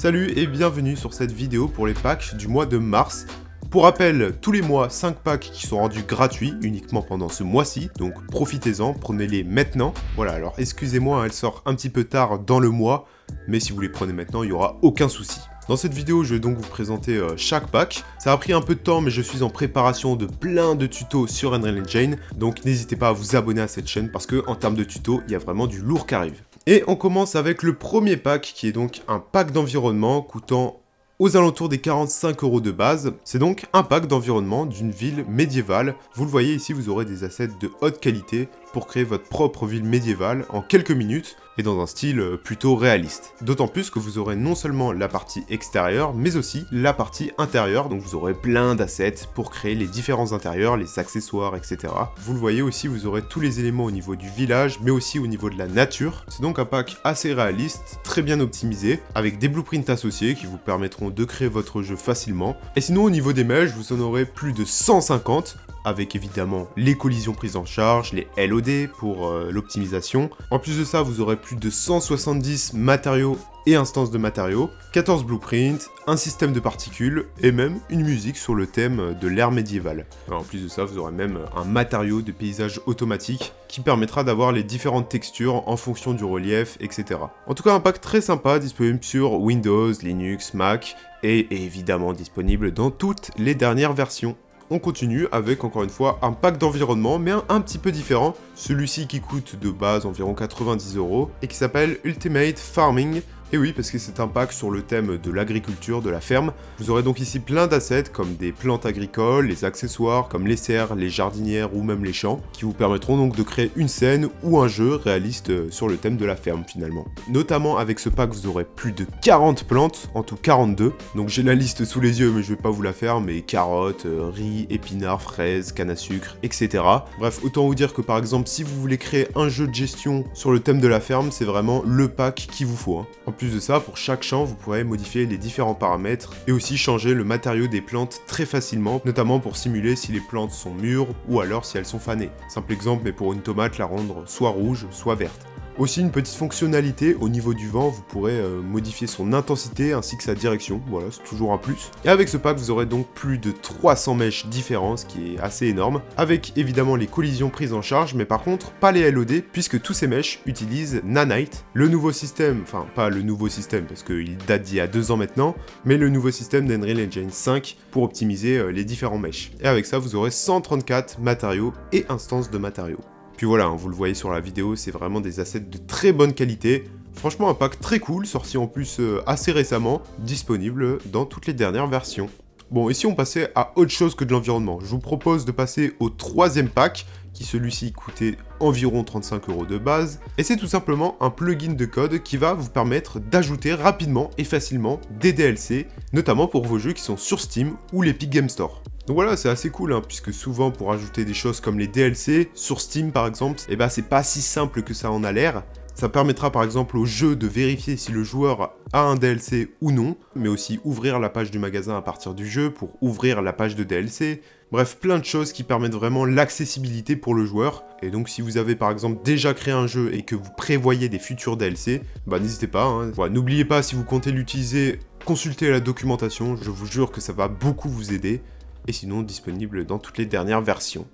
Salut et bienvenue sur cette vidéo pour les packs du mois de mars. Pour rappel, tous les mois, 5 packs qui sont rendus gratuits uniquement pendant ce mois-ci, donc profitez-en, prenez-les maintenant. Voilà, alors excusez-moi, elle sort un petit peu tard dans le mois, mais si vous les prenez maintenant, il n'y aura aucun souci. Dans cette vidéo, je vais donc vous présenter chaque pack. Ça a pris un peu de temps, mais je suis en préparation de plein de tutos sur Unreal Engine, donc n'hésitez pas à vous abonner à cette chaîne parce que en termes de tutos, il y a vraiment du lourd qui arrive. Et on commence avec le premier pack, qui est donc un pack d'environnement coûtant aux alentours des 45 € de base. C'est donc un pack d'environnement d'une ville médiévale. Vous le voyez ici, vous aurez des assets de haute qualité pour créer votre propre ville médiévale en quelques minutes et dans un style plutôt réaliste. D'autant plus que vous aurez non seulement la partie extérieure, mais aussi la partie intérieure, donc vous aurez plein d'assets pour créer les différents intérieurs, les accessoires, etc. Vous le voyez aussi, vous aurez tous les éléments au niveau du village, mais aussi au niveau de la nature. C'est donc un pack assez réaliste, très bien optimisé, avec des blueprints associés qui vous permettront de créer votre jeu facilement. Et sinon, au niveau des mèches, vous en aurez plus de 150, avec évidemment les collisions prises en charge, les LOD pour l'optimisation. En plus de ça, vous aurez plus de 170 matériaux et instances de matériaux, 14 blueprints, un système de particules et même une musique sur le thème de l'ère médiévale. Alors, en plus de ça, vous aurez même un matériau de paysage automatique qui permettra d'avoir les différentes textures en fonction du relief, etc. En tout cas, un pack très sympa, disponible sur Windows, Linux, Mac et évidemment disponible dans toutes les dernières versions. On continue avec, encore une fois, un pack d'environnement, mais un petit peu différent. Celui-ci qui coûte de base environ 90 € et qui s'appelle Ultimate Farming. Et oui, parce que c'est un pack sur le thème de l'agriculture, de la ferme. Vous aurez donc ici plein d'assets comme des plantes agricoles, les accessoires comme les serres, les jardinières ou même les champs, qui vous permettront donc de créer une scène ou un jeu réaliste sur le thème de la ferme finalement. Notamment avec ce pack, vous aurez plus de 40 plantes, en tout 42. Donc j'ai la liste sous les yeux, mais je vais pas vous la faire, mais carottes, riz, épinards, fraises, canne à sucre, etc. Bref, autant vous dire que par exemple, si vous voulez créer un jeu de gestion sur le thème de la ferme, c'est vraiment le pack qu'il vous faut. En plus de ça, pour chaque champ, vous pourrez modifier les différents paramètres et aussi changer le matériau des plantes très facilement, notamment pour simuler si les plantes sont mûres ou alors si elles sont fanées. Simple exemple, mais pour une tomate, la rendre soit rouge, soit verte. Aussi une petite fonctionnalité, au niveau du vent, vous pourrez modifier son intensité ainsi que sa direction, voilà, c'est toujours un plus. Et avec ce pack, vous aurez donc plus de 300 mèches différents, ce qui est assez énorme, avec évidemment les collisions prises en charge, mais par contre, pas les LOD, puisque tous ces mèches utilisent Nanite, le nouveau système, enfin pas le nouveau système, parce qu'il date d'il y a 2 ans maintenant, mais le nouveau système d'Unreal Engine 5 pour optimiser les différents mèches. Et avec ça, vous aurez 134 matériaux et instances de matériaux. Puis voilà, vous le voyez sur la vidéo, c'est vraiment des assets de très bonne qualité. Franchement, un pack très cool, sorti en plus assez récemment, disponible dans toutes les dernières versions. Bon, et si on passait à autre chose que de l'environnement, je vous propose de passer au troisième pack, qui celui-ci coûtait environ 35 € de base, et c'est tout simplement un plugin de code qui va vous permettre d'ajouter rapidement et facilement des DLC, notamment pour vos jeux qui sont sur Steam ou l'Epic Game Store. Donc voilà, c'est assez cool, puisque souvent pour ajouter des choses comme les DLC, sur Steam par exemple, et bah c'est pas si simple que ça en a l'air. Ça permettra par exemple au jeu de vérifier si le joueur a un DLC ou non, mais aussi ouvrir la page du magasin à partir du jeu pour ouvrir la page de DLC. Bref, plein de choses qui permettent vraiment l'accessibilité pour le joueur. Et donc si vous avez par exemple déjà créé un jeu et que vous prévoyez des futurs DLC, bah n'hésitez pas. Voilà, n'oubliez pas, si vous comptez l'utiliser, consultez la documentation, je vous jure que ça va beaucoup vous aider. Et sinon disponible dans toutes les dernières versions.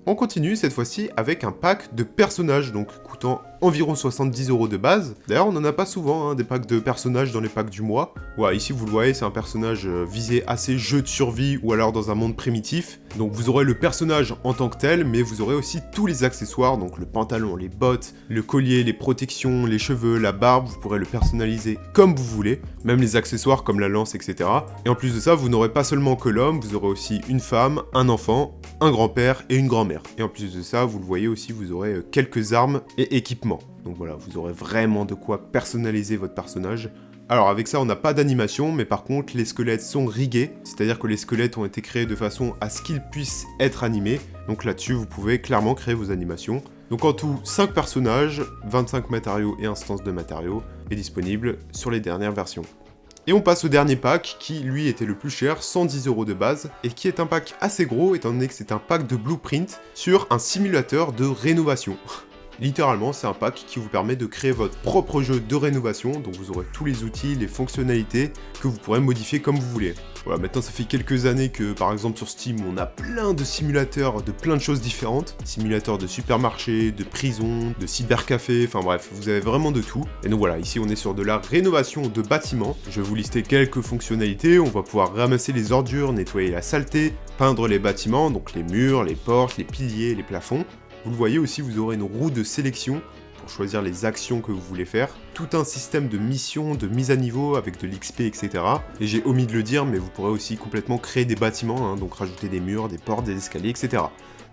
On continue cette fois-ci avec un pack de personnages, donc coûtant environ 70 € de base. D'ailleurs, on n'en a pas souvent, des packs de personnages dans les packs du mois. Voilà, ici vous le voyez, c'est un personnage visé assez jeu de survie ou alors dans un monde primitif. Donc vous aurez le personnage en tant que tel, mais vous aurez aussi tous les accessoires, donc le pantalon, les bottes, le collier, les protections, les cheveux, la barbe, vous pourrez le personnaliser comme vous voulez, même les accessoires comme la lance, etc. Et en plus de ça, vous n'aurez pas seulement que l'homme, vous aurez aussi une femme, un enfant, un grand-père et une grand-mère. Et en plus de ça, vous le voyez aussi, vous aurez quelques armes et équipements. Donc voilà, vous aurez vraiment de quoi personnaliser votre personnage. Alors avec ça, on n'a pas d'animation, mais par contre, les squelettes sont riggés, c'est-à-dire que les squelettes ont été créés de façon à ce qu'ils puissent être animés. Donc là-dessus, vous pouvez clairement créer vos animations. Donc en tout, 5 personnages, 25 matériaux et instances de matériaux, est disponible sur les dernières versions. Et on passe au dernier pack, qui lui était le plus cher, 110 € de base, et qui est un pack assez gros, étant donné que c'est un pack de blueprint sur un simulateur de rénovation. Littéralement, c'est un pack qui vous permet de créer votre propre jeu de rénovation, donc vous aurez tous les outils, les fonctionnalités que vous pourrez modifier comme vous voulez. Voilà, maintenant ça fait quelques années que par exemple sur Steam on a plein de simulateurs de plein de choses différentes. Simulateurs de supermarché, de prison, de cybercafé, enfin bref, vous avez vraiment de tout. Et donc voilà, ici on est sur de la rénovation de bâtiments. Je vais vous lister quelques fonctionnalités, on va pouvoir ramasser les ordures, nettoyer la saleté, peindre les bâtiments, donc les murs, les portes, les piliers, les plafonds. Vous le voyez aussi, vous aurez une roue de sélection pour choisir les actions que vous voulez faire, tout un système de missions, de mise à niveau avec de l'XP, etc. Et j'ai omis de le dire, mais vous pourrez aussi complètement créer des bâtiments, donc rajouter des murs, des portes, des escaliers, etc.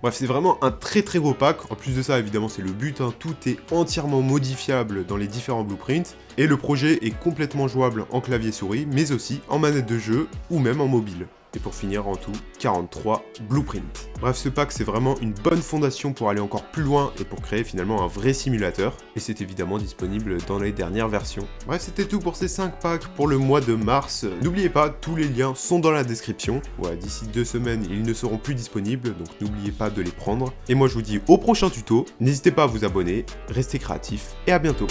Bref, c'est vraiment un très très gros pack. En plus de ça, évidemment, c'est le but, tout est entièrement modifiable dans les différents blueprints, et le projet est complètement jouable en clavier souris, mais aussi en manette de jeu, ou même en mobile. Et pour finir, en tout, 43 blueprints. Bref, ce pack, c'est vraiment une bonne fondation pour aller encore plus loin et pour créer finalement un vrai simulateur. Et c'est évidemment disponible dans les dernières versions. Bref, c'était tout pour ces 5 packs pour le mois de mars. N'oubliez pas, tous les liens sont dans la description. Voilà, d'ici 2 semaines, ils ne seront plus disponibles, donc n'oubliez pas de les prendre. Et moi, je vous dis au prochain tuto. N'hésitez pas à vous abonner, restez créatifs et à bientôt.